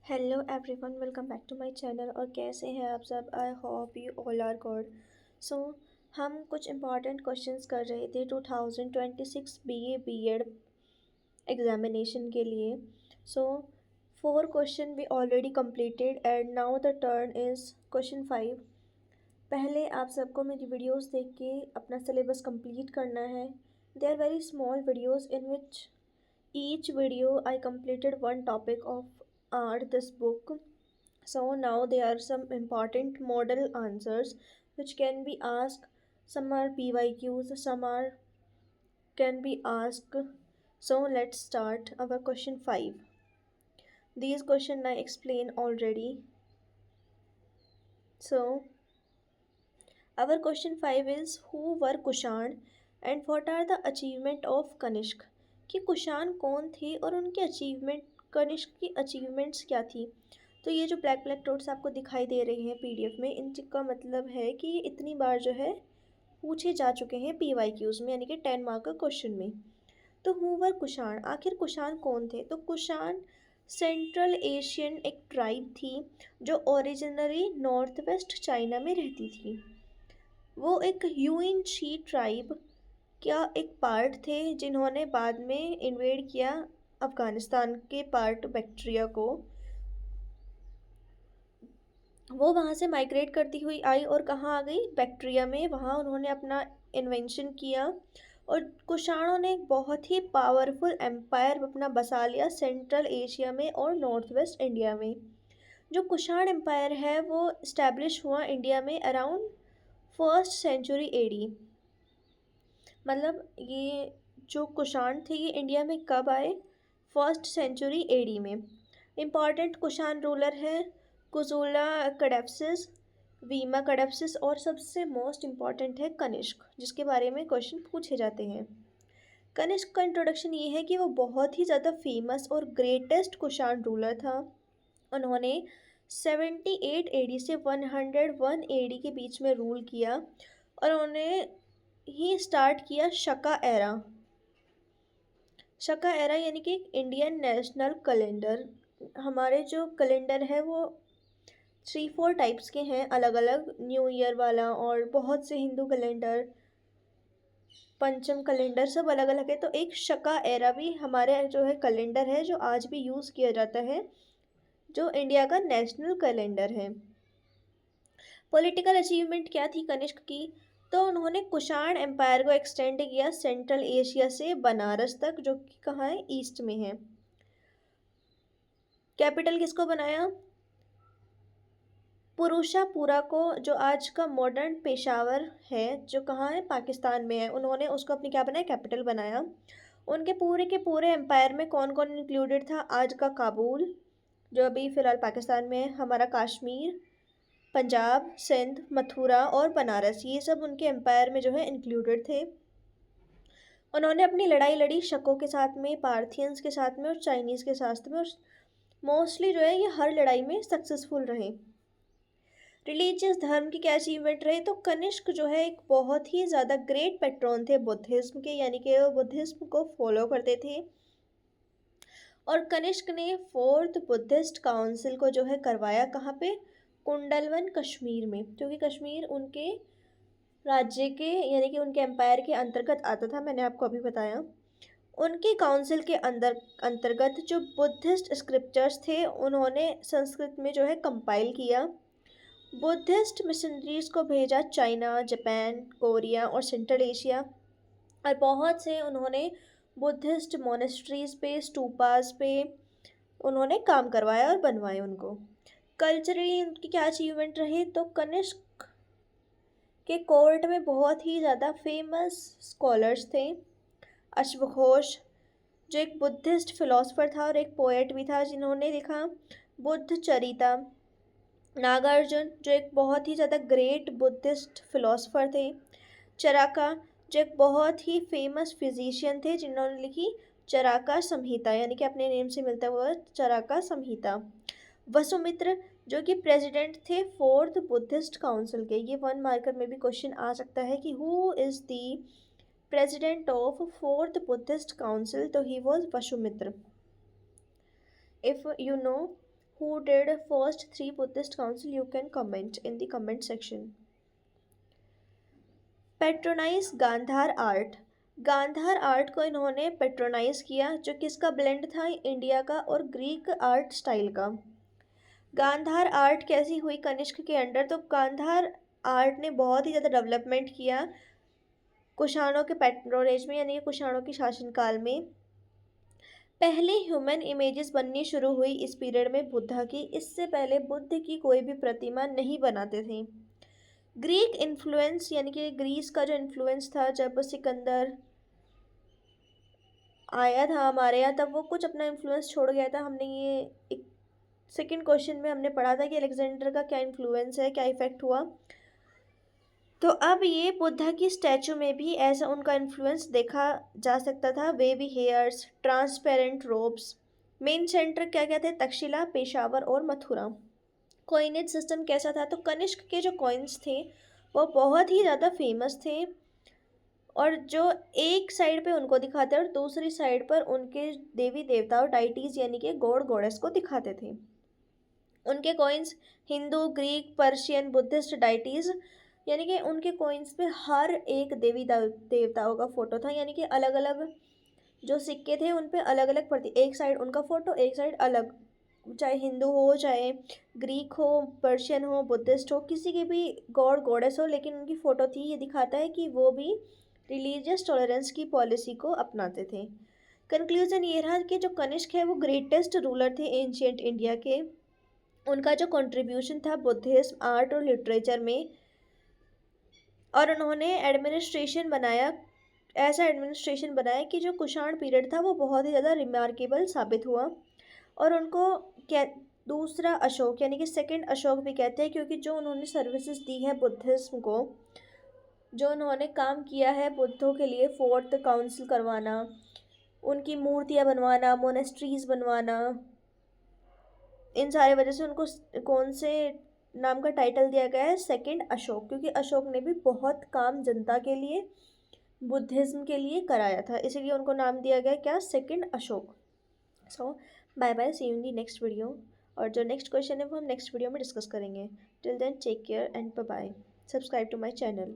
Hello everyone, welcome back to my channel. और कैसे हैं आप सब? I hope you all are good. So हम कुछ इम्पॉर्टेंट क्वेश्चंस कर रहे थे 2026 बीए बीएड एग्जामिनेशन के लिए। So 4 question we already completed and now the turn is question 5। पहले आप सबको मेरी वीडियोस देख के अपना सिलेबस कंप्लीट करना है। They are very small videos in which each video I completed one topic of this book. So now there are some important model answers which can be asked. Some are PYQs, some are can be asked. So let's start our question 5. These question I explained already. So our question 5 is who were Kushan and what are the achievement of Kanishk? कि कुषाण कौन थे और उनके achievement, Kanishka की achievements क्या थी। तो ये जो ब्लैक ब्लैक डॉट्स आपको दिखाई दे रहे हैं पीडीएफ में, इनका मतलब है कि ये इतनी बार जो है पूछे जा चुके हैं पीवाईक्यूज में, यानी कि 10 मार्क का क्वेश्चन में। तो हु वर कुषाण, आखिर कुषाण कौन थे? तो कुषाण सेंट्रल एशियन एक ट्राइब थी जो ओरिजिनली नॉर्थ वेस्ट चाइना में रहती थी। वो एक ह्यूइन शी ट्राइब क्या एक पार्ट थे जिन्होंने बाद में इन्वेड किया अफ़गानिस्तान के पार्ट बैक्ट्रिया को। वो वहाँ से माइग्रेट करती हुई आई और कहाँ आ गई? बैक्ट्रिया में। वहाँ उन्होंने अपना इन्वेंशन किया और कुषाणों ने एक बहुत ही पावरफुल एम्पायर अपना बसा लिया सेंट्रल एशिया में और नॉर्थ वेस्ट इंडिया में। जो कुषाण एम्पायर है वो इस्टेब्लिश हुआ इंडिया में अराउंड 1st सेंचुरी एडी। मतलब ये जो कुषाण थे ये इंडिया में कब आए? 1st सेंचुरी एडी में। इम्पॉर्टेंट कुषाण रूलर है कुजुला कडेप्सिस, वीमा कडेप्सिस और सबसे मोस्ट इम्पॉर्टेंट है कनिष्क, जिसके बारे में क्वेश्चन पूछे जाते हैं। कनिष्क का इंट्रोडक्शन ये है कि वो बहुत ही ज़्यादा फेमस और ग्रेटेस्ट कुषाण रूलर था। उन्होंने 78 एडी से 101 एडी के बीच में रूल किया और उन्होंने ही स्टार्ट किया शका एरा। शका एरा यानी कि इंडियन नेशनल कैलेंडर। हमारे जो कैलेंडर है वो 3-4 टाइप्स के हैं अलग अलग, न्यू ईयर वाला और बहुत से हिंदू कैलेंडर, पंचम कैलेंडर, सब अलग अलग है। तो एक शका एरा भी हमारे जो है कैलेंडर है जो आज भी यूज़ किया जाता है, जो इंडिया का नेशनल कैलेंडर है। पॉलिटिकल अचीवमेंट क्या थी कनिष्क की? तो उन्होंने कुषाण एम्पायर को एक्सटेंड किया सेंट्रल एशिया से बनारस तक, जो कि कहाँ है? ईस्ट में है। कैपिटल किसको बनाया? पुरुषापुरा को, जो आज का मॉडर्न पेशावर है, जो कहाँ है? पाकिस्तान में है। उन्होंने उसको अपनी क्या बनाया? कैपिटल बनाया। उनके पूरे के पूरे एम्पायर में कौन कौन इंक्लूडेड था? आज का काबुल, जो अभी फ़िलहाल पाकिस्तान में है, हमारा कश्मीर, पंजाब, सिंध, मथुरा और बनारस, ये सब उनके एम्पायर में जो है इंक्लूडेड थे। उन्होंने अपनी लड़ाई लड़ी शकों के साथ में, पार्थियंस के साथ में और चाइनीज़ के साथ में, और मोस्टली जो है ये हर लड़ाई में सक्सेसफुल रहे। रिलीजियस धर्म की क्या अचीवमेंट रहे? तो कनिष्क जो है एक बहुत ही ज़्यादा ग्रेट पेट्रोन थे बुद्धिज़्म के, यानी कि वो बुद्धिज़्म को फॉलो करते थे। और कनिष्क ने 4th बुद्धिस्ट काउंसिल को जो है करवाया कहाँ पे? कुंडलवन, कश्मीर में, क्योंकि कश्मीर उनके राज्य के यानी कि उनके एम्पायर के अंतर्गत आता था, मैंने आपको अभी बताया। उनकी काउंसिल के अंतर्गत जो बुद्धिस्ट स्क्रिप्चर्स थे उन्होंने संस्कृत में जो है कंपाइल किया। बुद्धिस्ट मिशनरीज को भेजा चाइना, जापान, कोरिया और सेंट्रल एशिया, और बहुत से उन्होंने बुद्धिस्ट मोनेस्ट्रीज पे, स्टूपास पे उन्होंने काम करवाया और बनवाए उनको। कल्चरली उनकी क्या अचीवमेंट रही? तो कनिष्क के कोर्ट में बहुत ही ज़्यादा फेमस स्कॉलर्स थे। अश्वघोष, जो एक बुद्धिस्ट फिलोसफर था और एक पोएट भी था, जिन्होंने लिखा बुद्ध चरिता। नागार्जुन, जो एक बहुत ही ज़्यादा ग्रेट बुद्धिस्ट फिलोसफर थे। चराका, जो एक बहुत ही फेमस फिजिशियन थे, जिन्होंने लिखी चराका संहिता, यानी कि अपने नेम से मिलता हुआ चराका संहिता। वसुमित्र, जो कि प्रेसिडेंट थे 4th बुद्धिस्ट काउंसिल के। ये 1 मार्कर में भी क्वेश्चन आ सकता है कि who is the president of 4th Buddhist council? तो he was Vasumitra. If you know Who did first 3 Buddhist council? You can comment in the comment section. Patronise Gandhara art. Gandhara art को इन्होंने पेट्रोनाइज किया, जो किसका ब्लेंड था? इंडिया का और Greek art style का। गांधार आर्ट कैसी हुई कनिष्क के अंडर? तो गांधार आर्ट ने बहुत ही ज़्यादा डेवलपमेंट किया कुषाणों के पैट्रोनेज में, यानी कि कुषाणों के शासनकाल में। पहले ह्यूमन इमेजेस बननी शुरू हुई इस पीरियड में बुद्धा की। इससे पहले बुद्ध की कोई भी प्रतिमा नहीं बनाते थे। ग्रीक इन्फ्लुएंस, यानी कि ग्रीस का जो इन्फ्लुएंस था, जब सिकंदर आया था हमारे यहाँ, तब वो कुछ अपना इन्फ्लुएंस छोड़ गया था। हमने ये एक सेकंड क्वेश्चन में हमने पढ़ा था कि अलेक्जेंडर का क्या इन्फ्लुएंस है, क्या इफेक्ट हुआ। तो अब ये बुद्धा की स्टैचू में भी ऐसा उनका इन्फ्लुएंस देखा जा सकता था। Wavy hairs, transparent ropes. Main centre क्या क्या थे? तक्षशिला, पेशावर और मथुरा। कॉइनेज सिस्टम कैसा था? तो कनिष्क के जो कॉइन्स थे वो बहुत ही ज़्यादा फेमस थे, और जो एक साइड पे उनको दिखाते और दूसरी साइड पर उनके देवी देवता और डाइटीज़ यानी कि गॉड गॉडेस को दिखाते थे। उनके coins Hindu, Greek, Persian, Buddhist deities, यानी कि उनके कॉइन्स पे हर एक देवी देवताओं का फ़ोटो था। यानी कि अलग अलग जो सिक्के थे उन पे अलग अलग प्रति, एक साइड उनका फ़ोटो, एक साइड अलग, चाहे हिंदू हो, चाहे ग्रीक हो, पर्शियन हो, बुद्धिस्ट हो, किसी की भी गॉड गॉडेस हो, लेकिन उनकी फ़ोटो थी। ये दिखाता है कि वो भी रिलीजियस टॉलरेंस की पॉलिसी को अपनाते थे। कंक्लूजन ये रहा कि जो कनिष्क है वो ग्रेटेस्ट रूलर थे एंशियंट इंडिया के। उनका जो कंट्रीब्यूशन था बुद्धिज्म, आर्ट और लिटरेचर में, और उन्होंने एडमिनिस्ट्रेशन बनाया, ऐसा एडमिनिस्ट्रेशन बनाया कि जो कुषाण पीरियड था वो बहुत ही ज़्यादा रिमार्केबल साबित हुआ। और उनको क्या दूसरा अशोक यानी कि सेकंड अशोक भी कहते हैं, क्योंकि जो उन्होंने सर्विसेज दी है बुद्धिज्म को, जो उन्होंने काम किया है बुद्धों के लिए, फोर्थ काउंसिल करवाना, उनकी मूर्तियाँ बनवाना, मोनेस्ट्रीज बनवाना, इन सारे वजह से उनको कौन से नाम का टाइटल दिया गया है? सेकंड अशोक, क्योंकि अशोक ने भी बहुत काम जनता के लिए, बुद्धिज्म के लिए कराया था, इसीलिए उनको नाम दिया गया क्या? Second Ashoka. So bye bye, see you in the next video. और जो नेक्स्ट क्वेश्चन है वो हम नेक्स्ट वीडियो में डिस्कस करेंगे। Till then take care and bye bye. Subscribe to my channel.